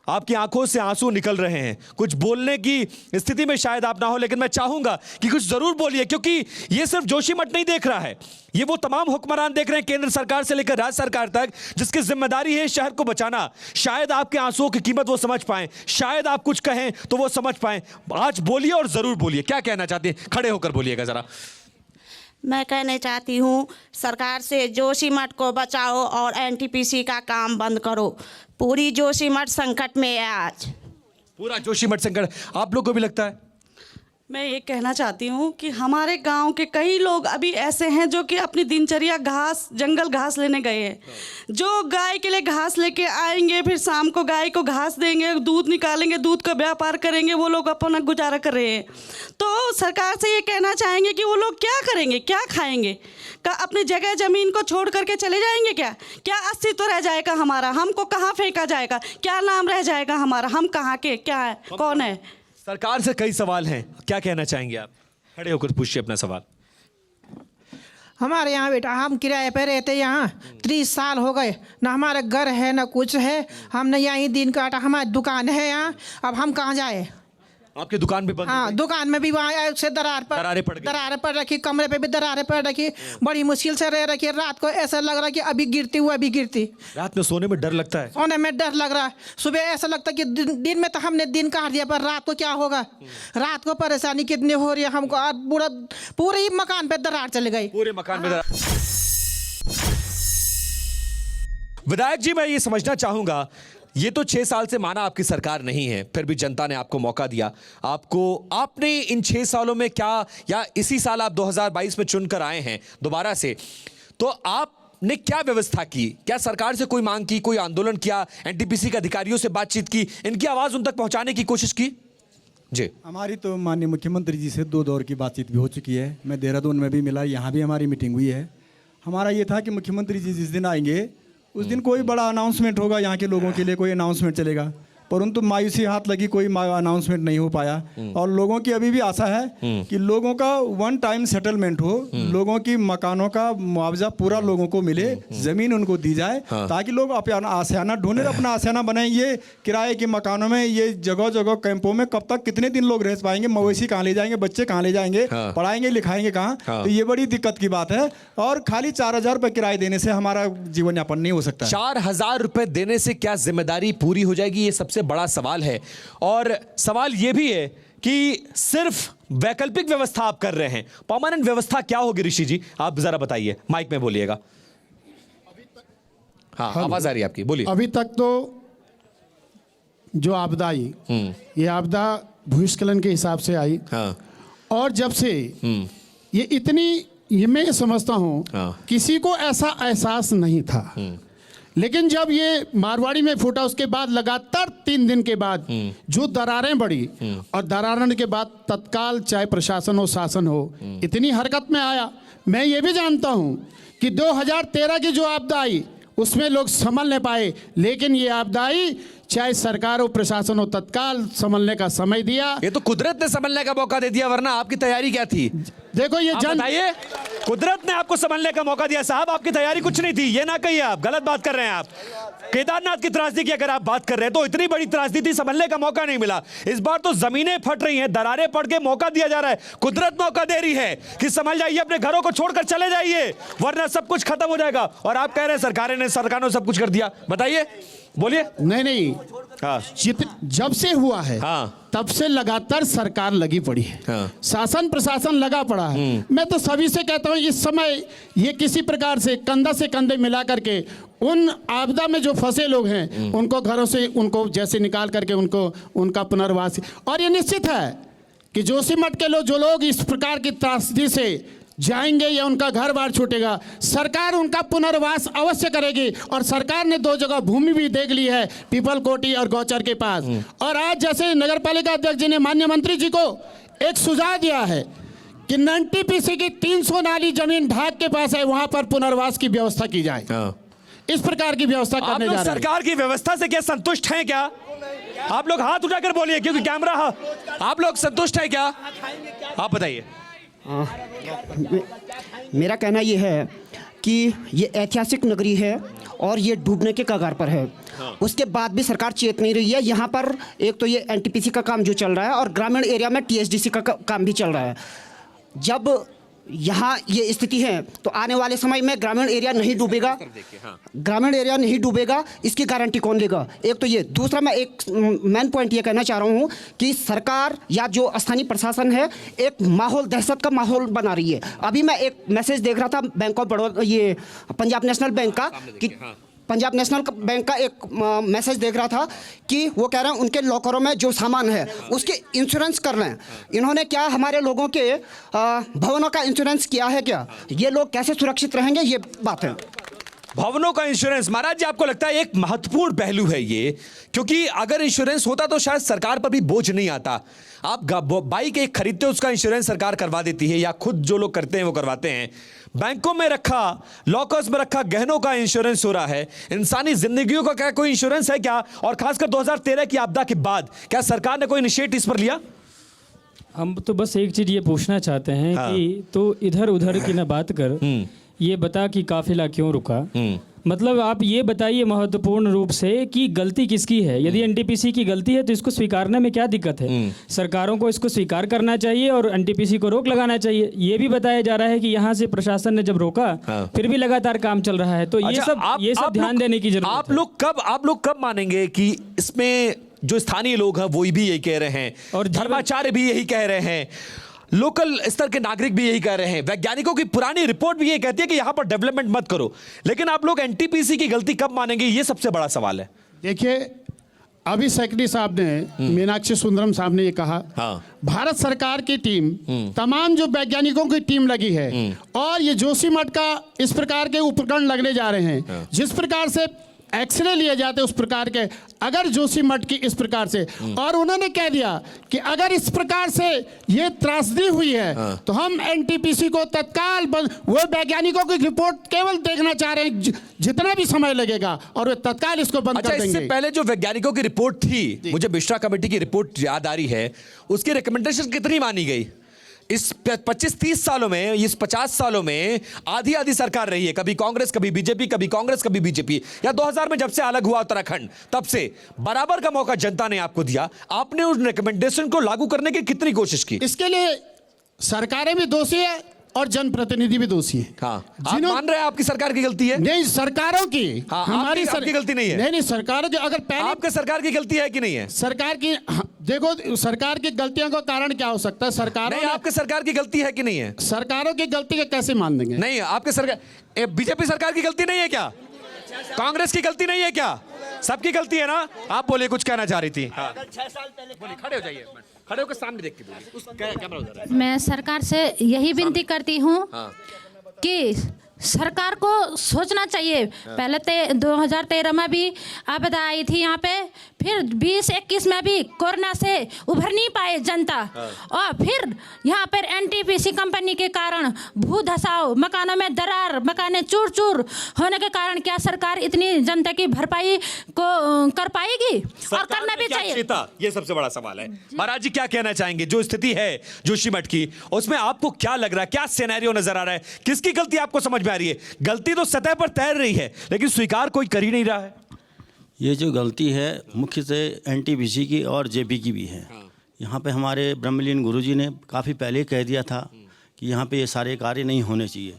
आपकी आंखों से आंसू निकल रहे हैं। कुछ बोलने की स्थिति में शायद आप ना हो, लेकिन मैं चाहूंगा कि कुछ जरूर बोलिए, क्योंकि ये सिर्फ जोशीमठ नहीं देख रहा है, ये वो तमाम हुक्मरान देख रहे हैं, केंद्र सरकार से लेकर राज्य सरकार तक, जिसकी जिम्मेदारी है शहर को बचाना। शायद आपके आंसुओं की कीमत वो समझ पाएं, शायद आप कुछ कहें तो वो समझ पाएं। आज बोलिए और जरूर बोलिए, क्या कहना चाहते हैं? खड़े होकर बोलिएगा जरा। मैं कहना चाहती हूँ सरकार से जोशीमठ को बचाओ और एनटीपीसी का काम बंद करो। पूरी जोशीमठ संकट में है आज, पूरा जोशीमठ संकट। आप लोग को भी लगता है? मैं ये कहना चाहती हूँ कि हमारे गांव के कई लोग अभी ऐसे हैं जो कि अपनी दिनचर्या जंगल घास लेने गए हैं, जो गाय के लिए घास लेके आएंगे, फिर शाम को गाय को घास देंगे, दूध निकालेंगे, दूध का व्यापार करेंगे, वो लोग अपना गुजारा कर रहे हैं। तो सरकार से ये कहना चाहेंगे कि वो लोग क्या करेंगे, क्या खाएंगे? अपनी जगह ज़मीन को छोड़ करके चले जाएंगे क्या? क्या अस्तित्व रह जाएगा हमारा? हमको कहाँ फेंका जाएगा? क्या नाम रह जाएगा हमारा? हम कहाँ के, क्या है, कौन है? सरकार से कई सवाल हैं, क्या कहना चाहेंगे आप? खड़े होकर पूछिए अपना सवाल। हमारे यहाँ बेटा, हम किराए पे रहते यहाँ 30 साल हो गए, ना हमारा घर है ना कुछ है, हमने यहीं दिन काटा, हमारी दुकान है यहाँ, अब हम कहाँ जाए? आपकी दुकान भी बंद हो हाँ गई? दुकान में भी वहाँ से दरारें पड़ गई। दरारें पड़ रखी, कमरे पे भी दरारें पड़ रखी, बड़ी मुश्किल से रह रखी। रात को ऐसा लग रहा है कि अभी गिरती हुआ अभी गिरती। रात में सोने में डर लगता है? सोने में डर लग रहा है। सुबह ऐसा लगता है कि दिन में तो हमने दिन काट दिया, पर रात को क्या होगा। रात को परेशानी कितनी हो रही है हमको। पूरा पूरे मकान पे दरार चली गई। पूरे मकान में विधायक जी, मैं ये समझना चाहूंगा, ये तो 6 साल से माना आपकी सरकार नहीं है, फिर भी जनता ने आपको मौका दिया। आपने इन 6 सालों में क्या, या इसी साल आप 2022 में चुनकर आए हैं दोबारा से, तो आपने क्या व्यवस्था की? क्या सरकार से कोई मांग की, कोई आंदोलन किया, एनटीपीसी के अधिकारियों से बातचीत की, इनकी आवाज उन तक पहुंचाने की कोशिश की? जी, हमारी तो माननीय मुख्यमंत्री जी से 2 दौर की बातचीत भी हो चुकी है। मैं देहरादून में भी मिला, यहाँ भी हमारी मीटिंग हुई है। हमारा ये था कि मुख्यमंत्री जी जिस दिन आएंगे उस दिन कोई बड़ा अनाउंसमेंट होगा, यहाँ के लोगों के लिए कोई अनाउंसमेंट चलेगा, परंतु मायूसी हाथ लगी, कोई अनाउंसमेंट नहीं हो पाया। और लोगों की अभी भी आशा है कि लोगों का वन टाइम सेटलमेंट हो, लोगों की मकानों का मुआवजा पूरा लोगों को मिले, जमीन उनको दी जाए, ताकि लोग अपना आशियाना ढूंढे, अपना आशियाना बनाए। ये किराए के मकानों में, ये जगह जगह कैंपों में कब तक, कितने दिन लोग रह पाएंगे? मवेशी कहाँ ले जाएंगे, बच्चे कहाँ ले जाएंगे, पढ़ाएंगे लिखाएंगे कहाँ? तो ये बड़ी दिक्कत की बात है। और खाली 4,000 रुपये किराए देने से हमारा जीवन यापन नहीं हो सकता। 4,000 रुपए देने से क्या जिम्मेदारी पूरी हो जाएगी? ये सबसे बड़ा सवाल है। और सवाल यह भी है कि सिर्फ वैकल्पिक व्यवस्था आप कर रहे हैं, परमानेंट व्यवस्था क्या होगी? ऋषि जी, आप जरा बताइए, माइक में बोलिएगा। हाँ, आवाज आ रही है आपकी, बोलिए। अभी तक तो जो आपदा आई, ये आपदा भूस्खलन के हिसाब से आई। हाँ। और जब से ये मैं समझता हूँ किसी को ऐसा एहसास नहीं था, लेकिन जब ये मारवाड़ी में फूटा उसके बाद लगातार 3 दिन के बाद जो दरारें बढ़ी, और दरारन के बाद तत्काल चाहे प्रशासन हो शासन हो इतनी हरकत में आया। मैं ये भी जानता हूँ कि 2013 की जो आपदा आई उसमें लोग संभल नहीं पाए, लेकिन ये आपदा आई चाहे सरकार हो प्रशासन हो तत्काल संभलने का समय दिया। ये तो कुदरत ने संभलने का मौका दे दिया, वरना आपकी तैयारी क्या थी? देखो ये बताइए, कुदरत ने आपको संभलने का मौका दिया साहब, आपकी तैयारी कुछ नहीं थी। ये ना कहिए, आप गलत बात कर रहे हैं। आप केदारनाथ की त्रासदी की अगर आप बात कर रहे हैं तो इतनी बड़ी त्रासदी थी, संभलने का मौका नहीं मिला। इस बार तो जमीनें फट रही हैं, दरारें पड़ के मौका दिया जा रहा है। कुदरत मौका दे रही है कि संभल जाइए, अपने घरों को छोड़कर चले जाइए, वरना सब कुछ खत्म हो जाएगा। और आप कह रहे हैं सरकारों ने सब कुछ कर दिया। बताइए, बोलिए। नहीं, हाँ। जब से हुआ है तब से लगातार सरकार लगी पड़ी है, शासन प्रशासन लगा पड़ा है। मैं तो सभी से कहता हूँ इस समय ये किसी प्रकार से कंधा से कंधे मिला करके उन आपदा में जो फंसे लोग हैं उनको घरों से उनको जैसे निकाल करके उनका पुनर्वास। और ये निश्चित है कि जोशीमठ के जो लोग इस प्रकार की त्रासदी से जाएंगे या उनका घर बार छूटेगा, सरकार उनका पुनर्वास अवश्य करेगी। और सरकार ने 2 जगह भूमि भी देख ली है, पीपल कोटी और गौचर के पास। और आज जैसे नगर पालिका अध्यक्ष जी ने माननीय मंत्री जी को एक सुझाव दिया है कि एनटीपीसी की 300 नाली जमीन ढाक के पास है, वहां पर पुनर्वास की व्यवस्था की जाए। इस प्रकार की व्यवस्था करने जा रहे हैं। सरकार की व्यवस्था से क्या संतुष्ट हैं क्या? आप लोग हाथ उठाकर बोलिए, क्योंकि कैमरा, आप लोग संतुष्ट हैं क्या? आप बताइए। मेरा कहना ये है कि ये ऐतिहासिक नगरी है और ये डूबने के कगार पर है। उसके बाद भी सरकार चेत नहीं रही है। यहाँ पर एक तो ये एनटीपीसी का काम जो चल रहा है और ग्रामीण एरिया में टीएचडीसी का काम भी चल रहा है। जब यहाँ ये स्थिति है तो आने वाले समय में ग्रामीण एरिया नहीं डूबेगा। ग्रामीण एरिया नहीं डूबेगा, इसकी गारंटी कौन लेगा? एक तो ये। दूसरा, मैं एक मेन पॉइंट ये कहना चाह रहा हूँ कि सरकार या जो स्थानीय प्रशासन है एक माहौल, दहशत का माहौल बना रही है। अभी मैं एक मैसेज देख रहा था बैंक ऑफ बड़ौदा, ये पंजाब नेशनल बैंक का, कि पंजाब नेशनल बैंक का एक मैसेज देख रहा था कि वो कह रहे हैं उनके लॉकरों में जो सामान है उसके इंश्योरेंस कर रहे हैं। इन्होंने क्या हमारे लोगों के भवनों का इंश्योरेंस किया है क्या? ये लोग कैसे सुरक्षित रहेंगे, ये बात है। भवनों का इंश्योरेंस, महाराज जी, आपको लगता है एक महत्वपूर्ण पहलू है ये? क्योंकि अगर इंश्योरेंस होता तो शायद सरकार पर भी बोझ नहीं आता। आप बाइक एक खरीदते हो, उसका इंश्योरेंस सरकार करवा देती है, या खुद जो लोग करते हैं वो करवाते हैं। बैंकों में रखा, लॉकर्स में रखा गहनों का इंश्योरेंस हो रहा है। इंसानी जिंदगियों का क्या कोई इंश्योरेंस है क्या? और खासकर 2013 की आपदा के बाद क्या सरकार ने कोई इनिशिएटिव इस पर लिया? हम तो बस एक चीज़ ये पूछना चाहते हैं कि तो इधर उधर की ना बात कर, ये बता कि काफिला क्यों रुका? मतलब आप ये बताइए महत्वपूर्ण रूप से कि गलती किसकी है। यदि एनटीपीसी की गलती है तो इसको स्वीकारने में क्या दिक्कत है। सरकारों को इसको स्वीकार करना चाहिए और एनटीपीसी को रोक लगाना चाहिए। ये भी बताया जा रहा है कि यहाँ से प्रशासन ने जब रोका फिर भी लगातार काम चल रहा है। तो ये सब ध्यान देने की जरूरत है। आप लोग कब मानेंगे कि इसमें जो स्थानीय लोग हैं वो भी यही कह रहे हैं और धर्माचार्य भी यही कह रहे हैं, लोकल स्तर के नागरिक भी यही कह रहे हैं, वैज्ञानिकों की पुरानी रिपोर्ट भी ये कहती है कि यहां पर डेवलपमेंट मत करो, लेकिन आप लोग एनटीपीसी की गलती कब मानेंगे, ये सबसे बड़ा सवाल है। देखिए, अभी सेक्रेटरी साहब ने, मीनाक्षी सुंदरम साहब ने ये कहा, भारत सरकार की टीम, तमाम जो वैज्ञानिकों की टीम लगी है और ये जोशीमठ का इस प्रकार के उपकरण लगने जा रहे हैं, जिस प्रकार से एक्सरे लिए जाते उस प्रकार के, अगर जोशीमठ की इस प्रकार से, और उन्होंने कह दिया कि अगर इस प्रकार से ये त्रासदी हुई है तो हम एनटीपीसी को तत्काल वो वैज्ञानिकों की रिपोर्ट केवल देखना चाह रहे हैं, जितना भी समय लगेगा, और वे तत्काल इसको बंद कर देंगे। इससे पहले जो वैज्ञानिकों की रिपोर्ट थी, मुझे मिश्रा कमेटी की रिपोर्ट याद आ रही है, उसकी रिकमेंडेशन कितनी मानी गई? इस 25-30 सालों में, इस 50 सालों में आधी आधी सरकार रही है, कभी कांग्रेस कभी बीजेपी, कभी कांग्रेस कभी बीजेपी, या 2000 में जब से अलग हुआ उत्तराखंड तब से बराबर का मौका जनता ने आपको दिया, आपने उस रिकमेंडेशन को लागू करने की कितनी कोशिश की? इसके लिए सरकारें भी दोषी है और जनप्रतिनिधि भी दोषी है। आप मान रहे हैं आपकी सरकार की गलती है? नहीं, सरकारों की, हमारी आपकी गलती नहीं है। नहीं, सरकारों की, अगर पहले आपके सरकार की गलती है कि नहीं है? सरकार की, देखो सरकार की गलतियों का कारण क्या हो सकता है? सरकारों नहीं, आपके सरकार की गलती है कि नहीं है? सरकारों की गलती का कैसे मान देंगे? नहीं, आपके सरकार, बीजेपी सरकार की गलती नहीं है क्या? कांग्रेस की गलती नहीं है क्या? सबकी गलती है ना? आप बोलिए, कुछ कहना चाह रही थी। 6 साल पहले बोलिए, खड़े हो जाइए, खड़े होकर सामने देख के बोलिए। मैं सरकार से यही विनती करती हूँ कि सरकार को सोचना चाहिए। पहले 2013 में भी आपदा आई थी यहाँ पे, फिर 2021 में भी कोरोना से उभर नहीं पाए जनता, और फिर यहाँ पर एनटीपीसी कंपनी के कारण भू धसाव, मकानों में दरार, मकानें चूर चूर होने के कारण क्या सरकार इतनी जनता की भरपाई को कर पाएगी? और करना भी चाहिए। ये सबसे बड़ा सवाल है। महाराज जी क्या कहना चाहेंगे? जो स्थिति है जोशीमठ की, उसमें आपको क्या लग रहा है, क्या सिनेरियो नजर आ रहा है, किसकी गलती आपको समझ में आ रही है? गलती तो सतह पर तैर रही है, लेकिन स्वीकार कोई कर ही नहीं रहा है। ये जो गलती है मुख्य से एनटीपीसी की और जेपी की भी है। यहाँ पे हमारे ब्रह्मलीन गुरुजी ने काफ़ी पहले कह दिया था कि यहाँ पे ये सारे कार्य नहीं होने चाहिए,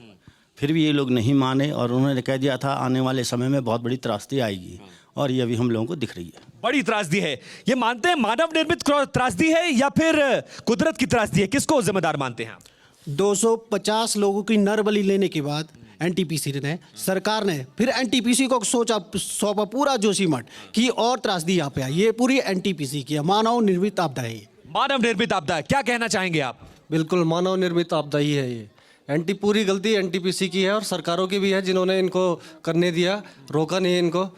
फिर भी ये लोग नहीं माने और उन्होंने कह दिया था आने वाले समय में बहुत बड़ी त्रासदी आएगी, और ये अभी हम लोगों को दिख रही है। बड़ी त्रासदी है। ये मानते हैं मानव निर्मित त्रासदी है या फिर कुदरत की त्रासदी है? किसको जिम्मेदार मानते हैं आप? 250 लोगों की नरबली लेने के बाद एनटीपीसी ने, सरकार ने फिर एनटीपीसी को सौंपा पूरा जोशीमठ की, और त्रासदी यहाँ पे आई। ये पूरी एनटीपीसी की है, मानव निर्मित आपदा है। मानव निर्मित आपदा, क्या कहना चाहेंगे आप? बिल्कुल मानव निर्मित आपदा ही है ये। पूरी गलती एनटीपीसी की है और सरकारों की भी है, जिन्होंने इनको करने दिया, रोका नहीं इनको।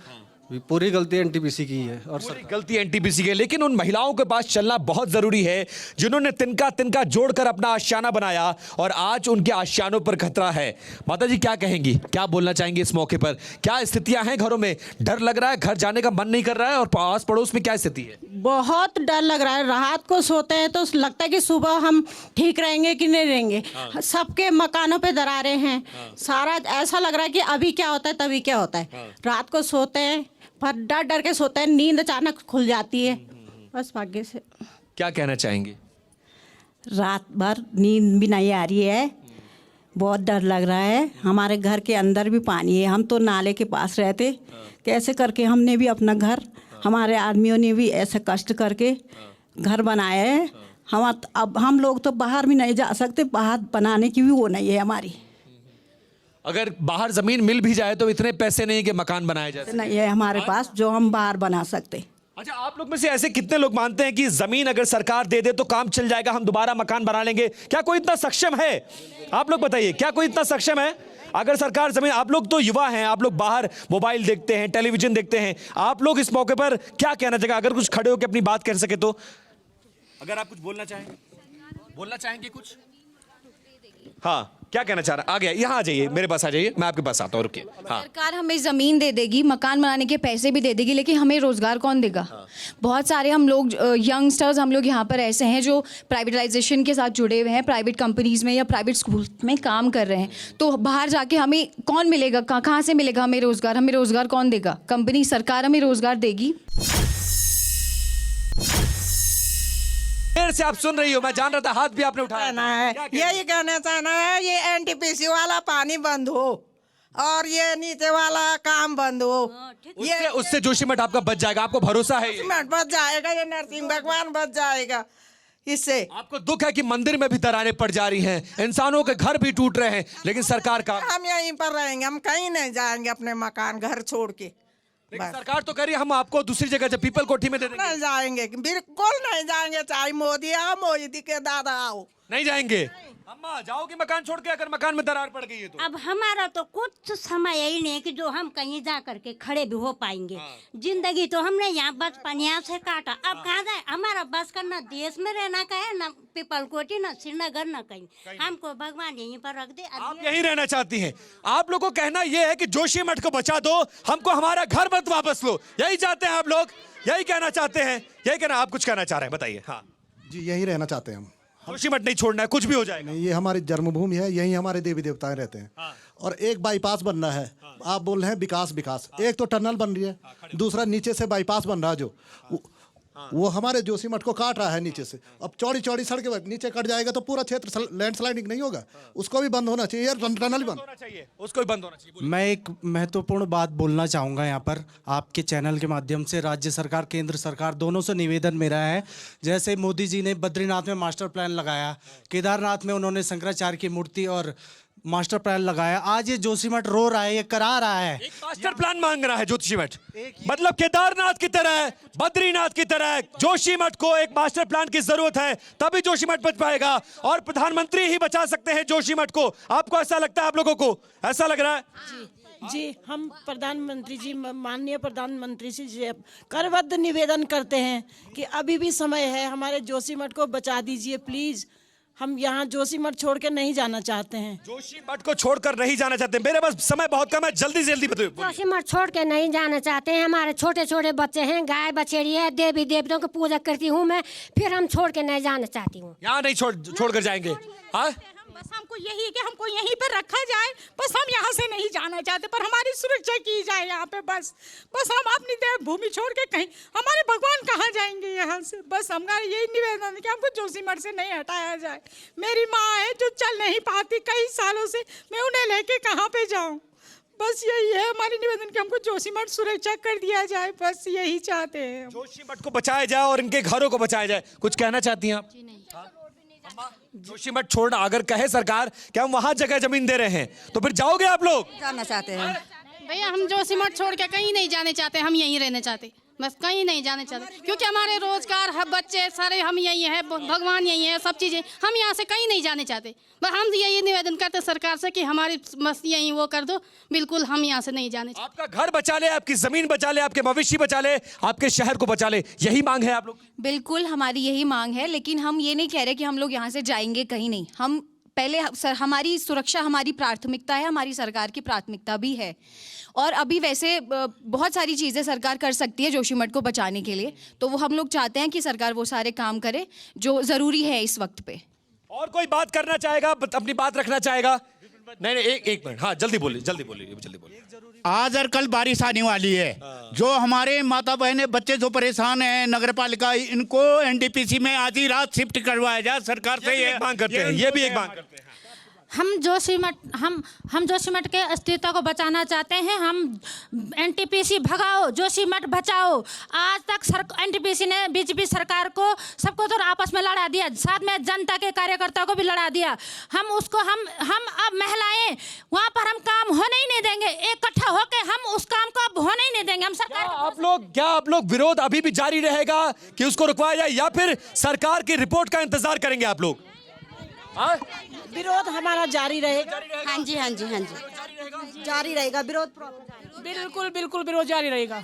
पूरी गलती एनटीपीसी की है और पूरी गलती एनटीपीसी की है। लेकिन उन महिलाओं के पास चलना बहुत जरूरी है जिन्होंने तिनका तिनका जोड़कर अपना आशियाना बनाया, और आज उनके आशियानों पर खतरा है। माता जी क्या कहेंगी, क्या बोलना चाहेंगी इस मौके पर? क्या स्थितियां हैं घरों में? डर लग रहा है, घर जाने का मन नहीं कर रहा है, और आस पड़ोस में क्या स्थिति है? बहुत डर लग रहा है। रात को सोते हैं तो लगता है कि सुबह हम ठीक रहेंगे कि नहीं रहेंगे। सबके मकानों पे दरारें हैं, सारा ऐसा लग रहा है कि अभी क्या होता है तभी क्या होता है। रात को सोते हैं पर डर डर के सोते हैं, नींद अचानक खुल जाती है। बस भाग्य से। क्या कहना चाहेंगे? रात भर नींद भी नहीं आ रही है, बहुत डर लग रहा है। हमारे घर के अंदर भी पानी है, हम तो नाले के पास रहते, कैसे करके हमने भी अपना घर, हमारे आदमियों ने भी ऐसे कष्ट करके घर बनाया है। अब हम लोग तो बाहर भी नहीं जा सकते, बाहर बनाने की भी वो नहीं है हमारी। अगर बाहर जमीन मिल भी जाए तो इतने पैसे नहीं कि मकान बनाए जा सके। नहीं है हमारे पास जो हम बाहर बना सकते। अच्छा, आप लोग में से ऐसे कितने लोग मानते हैं कि जमीन अगर सरकार दे दे तो काम चल जाएगा, हम दोबारा मकान बना लेंगे? क्या कोई इतना सक्षम है? आप लोग बताइए, क्या कोई इतना सक्षम है? अगर सरकार जमीन, आप लोग तो युवा हैं, आप लोग बाहर मोबाइल देखते हैं, टेलीविजन देखते हैं, आप लोग इस मौके पर क्या कहना चाहेंगे? अगर कुछ खड़े होकर अपनी बात कह सके तो, अगर आप कुछ बोलना चाहेंगे कुछ? हाँ, क्या कहना चाह रहा है? आ गया, यहाँ आ जाइए, मेरे पास आ जाइए, मैं आपके पास आता हूँ, रुकिए। हाँ, सरकार हमें ज़मीन दे देगी, मकान बनाने के पैसे भी दे देगी, लेकिन हमें रोज़गार कौन देगा? बहुत सारे हम लोग यंगस्टर्स हम लोग यहाँ पर ऐसे हैं जो प्राइवेटाइजेशन के साथ जुड़े हुए हैं, प्राइवेट कंपनीज़ में या प्राइवेट स्कूल में काम कर रहे हैं। तो बाहर जाके हमें कौन मिलेगा? कहाँ से मिलेगा हमें रोज़गार? हमें रोज़गार कौन देगा? कंपनी, सरकार हमें रोज़गार देगी। देर से आप सुन रही हो, मैं जान रहा था, हाथ भी आपने उठाया। यही कहना चाहना है, ये एनटीपीसी वाला पानी बंद हो और ये नीचे वाला काम बंद हो। उससे जोशीमठ आपका बच जाएगा, आपको भरोसा है? जोशीमठ बच जाएगा, ये नरसिंह भगवान बच जाएगा। इससे आपको दुख है कि मंदिर में भी दरारें पड़ जा रही हैं, इंसानों के घर भी टूट रहे हैं, लेकिन सरकार का हम यहीं पर रहेंगे, हम कहीं नहीं जाएंगे अपने मकान घर छोड़ के। लेकिन सरकार तो कह रही है हम आपको दूसरी जगह जब पीपल कोठी में दे देंगे। नहीं जाएंगे, बिल्कुल नहीं जाएंगे, चाहे मोदी आओ मोदी के दादा आओ, नहीं जाएंगे। अम्मा जाओगी मकान छोड़ के, अगर मकान में दरार पड़ गई है तो? अब हमारा तो कुछ समय यही नहीं कि जो हम कहीं जा करके खड़े भी हो पाएंगे। जिंदगी तो हमने यहाँ बचपन यहाँ से काटा, अब कहाँ जाए? हमारा बस का ना देश में रहना का है, ना पीपल कोठी, ना श्रीनगर, ना कहीं। हमको भगवान यहीं पर रख दे। आप यहीं रहना चाहती हैं? आप लोगों को कहना यह है कि जोशीमठ को बचा दो, हमको हमारा घर मत वापस लो, यही चाहते हैं आप लोग? यही कहना चाहते हैं? यही कहना, आप कुछ कहना चाह रहे हैं, बताइए। हाँ जी, यहीं रहना चाहते हैं हम। जोशीमठ नहीं छोड़ना है, कुछ भी हो जाएगा। नहीं, ये हमारी जन्मभूमि है, यहीं हमारे देवी देवताएं रहते हैं। और एक बाईपास बनना है। आप बोल रहे हैं विकास विकास, एक तो टनल बन रही है, दूसरा नीचे से बाईपास बन रहा है जो वो हमारे जोशीमठ को काट रहा है नीचे से। अब चौड़ी चौड़ी सड़कें नीचे कट जाएगा तो पूरा क्षेत्र लैंडस्लाइडिंग नहीं होगा, उसको भी बंद होना चाहिए यार, टनल बंद होना चाहिए, उसको भी बंद होना चाहिए। मैं एक महत्वपूर्ण बात बोलना चाहूँगा यहाँ पर आपके चैनल के माध्यम से। राज्य सरकार, केंद्र सरकार दोनों से निवेदन मेरा है, जैसे मोदी जी ने बद्रीनाथ में मास्टर प्लान लगाया, केदारनाथ में उन्होंने शंकराचार्य की मूर्ति और मास्टर प्लान लगाया, आज ये जोशीमठ रो रहा है, ये करा रहा है। एक मास्टर प्लान मांग रहा है जोशीमठ, मतलब केदारनाथ की तरह, बद्रीनाथ की तरह जोशीमठ को एक मास्टर प्लान की जरूरत है, तभी जोशीमठ बच पाएगा और प्रधानमंत्री ही बचा सकते हैं जोशीमठ को। आपको ऐसा लगता है? आप लोगों को ऐसा लग रहा है? जी, हम प्रधानमंत्री जी, माननीय प्रधानमंत्री जी करबद्ध निवेदन करते हैं कि अभी भी समय है, हमारे जोशीमठ को बचा दीजिए प्लीज। हम यहाँ जोशीमठ छोड़ के नहीं जाना चाहते हैं। जोशीमठ को छोड़कर नहीं जाना चाहते? मेरे पास समय बहुत कम है, जल्दी जल्दी बताइए। जोशीमठ छोड़ के नहीं जाना चाहते हैं, हमारे छोटे छोटे बच्चे हैं, गाय बछेड़ी है, देवी देवताओं की पूजा करती हूँ मैं, फिर हम छोड़ के नहीं जाना चाहती हूँ। यहाँ नहीं छोड़ कर जाएंगे। हाँ, बस हमको यही है कि हमको यहीं पर रखा जाए, बस हम यहाँ से नहीं जाना चाहते, पर हमारी सुरक्षा की जाए यहाँ पे। बस हम अपनी देवभूमि छोड़ के कहीं, हमारे भगवान कहाँ जाएंगे यहाँ से? बस हमारा यही निवेदन है कि हमको जोशीमठ से नहीं हटाया जाए। मेरी माँ है जो चल नहीं पाती कई सालों से, मैं उन्हें लेके कहाँ पे जाऊँ? बस यही है हमारी निवेदन कि हमको जोशीमठ सुरक्षा कर दिया जाए, बस यही चाहते हैं। जोशीमठ को बचाया जाए और इनके घरों को बचाया जाए। कुछ कहना चाहती हैं आप? जोशीमठ छोड़ना अगर कहे सरकार कि हम वहां जगह जमीन दे रहे हैं, तो फिर जाओगे आप लोग? जाना चाहते हैं भैया, हम जोशीमठ छोड़ के कहीं नहीं जाने चाहते, हम यहीं रहना चाहते, बस कहीं नहीं जाने चाहते, क्योंकि हमारे रोजगार है, बच्चे सारे हम यहीं हैं, भगवान यहीं है, सब चीज़ें, हम यहाँ से कहीं नहीं जाने चाहते। बस हम यही निवेदन करते सरकार से कि हमारी मस्त यहीं वो कर दो, बिल्कुल हम यहाँ से नहीं जाने चाहते। आपका घर बचा ले, आपकी जमीन बचा ले, आपके भविष्य बचा ले, आपके शहर को बचा ले, यही मांग है आप लोग? बिल्कुल हमारी यही मांग है, लेकिन हम ये नहीं कह रहे कि हम लोग यहाँ से जाएंगे कहीं नहीं। हम पहले हमारी सुरक्षा हमारी प्राथमिकता है, हमारी सरकार की प्राथमिकता भी है। और अभी वैसे बहुत सारी चीज़ें सरकार कर सकती है जोशीमठ को बचाने के लिए, तो वो हम लोग चाहते हैं कि सरकार वो सारे काम करे जो ज़रूरी है इस वक्त पे। और कोई बात करना चाहेगा, अपनी बात रखना चाहेगा? नहीं, एक मिनट, हाँ जल्दी बोलिए। आज और कल बारिश आने वाली है, जो हमारे माता बहने बच्चे जो परेशान हैं, नगर पालिका इनको एनटीपीसी में आधी रात शिफ्ट करवाया जाए सरकार से, ये मांग करते हैं, ये भी एक मांग करते हैं। हम जोशीमठ के अस्तित्व को बचाना चाहते हैं। हम एनटीपीसी भगाओ, जोशीमठ बचाओ। आज तक एनटीपीसी ने बीजेपी सरकार को सबको तो आपस में लड़ा दिया, साथ में जनता के कार्यकर्ताओं को भी लड़ा दिया। हम अब महिलाएं वहाँ पर हम काम होने ही नहीं देंगे, इकट्ठा होकर हम उस काम को अब होने ही नहीं देंगे। हम सरकार क्या आप लोग विरोध अभी भी जारी रहेगा कि उसको रुकवाया जाए, या फिर सरकार की रिपोर्ट का इंतजार करेंगे आप लोग? विरोध हमारा जारी रहेगा। हाँ जी, जारी रहेगा विरोध, बिल्कुल विरोध जारी रहेगा।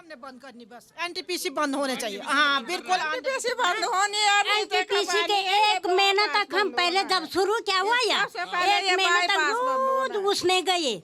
हमने बंद करनी, बस एनटीपीसी बंद होने चाहिए। हाँ बिल्कुल एनटीपीसी बंद होनी है। एनटीपीसी के 1 महीना तक हम पहले जब शुरू क्या हुआ या 1 महीना तक रोज उसमें गए,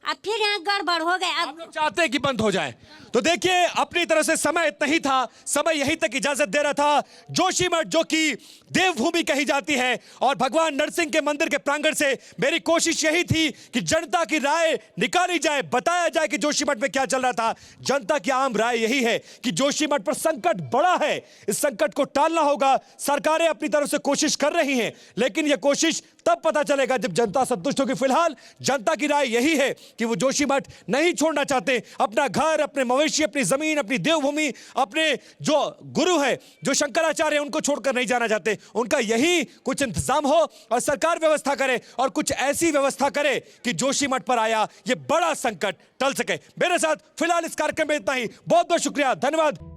अब फिर यहाँ गड़बड़ हो गए। अब चाहते हैं कि बंद हो जाए। तो देखिए अपनी तरफ से समय इतना ही था, समय यहीं तक इजाजत दे रहा था। जोशीमठ जो कि देवभूमि कही जाती है और भगवान नरसिंह के मंदिर के प्रांगण से मेरी कोशिश यही थी कि जनता की राय निकाली जाए, बताया जाए कि जोशीमठ में क्या चल रहा था। जनता की आम राय यही है कि जोशीमठ पर संकट बड़ा है, इस संकट को टालना होगा। सरकारें अपनी तरफ से कोशिश कर रही हैं, लेकिन यह कोशिश तब पता चलेगा जब जनता संतुष्ट होगी। फिलहाल जनता की राय यही है कि वो जोशीमठ नहीं छोड़ना चाहते। अपना घर, अपने मवेशी, अपनी जमीन, अपनी देवभूमि, अपने जो गुरु है, जो शंकराचार्य, उनको छोड़कर नहीं जाना चाहते। उनका यही कुछ इंतजाम हो और सरकार व्यवस्था करे और कुछ ऐसी व्यवस्था करे कि जोशीमठ पर आया ये बड़ा संकट टल सके। मेरे साथ फिलहाल इस कार्यक्रम में इतना ही। बहुत बहुत शुक्रिया, धन्यवाद।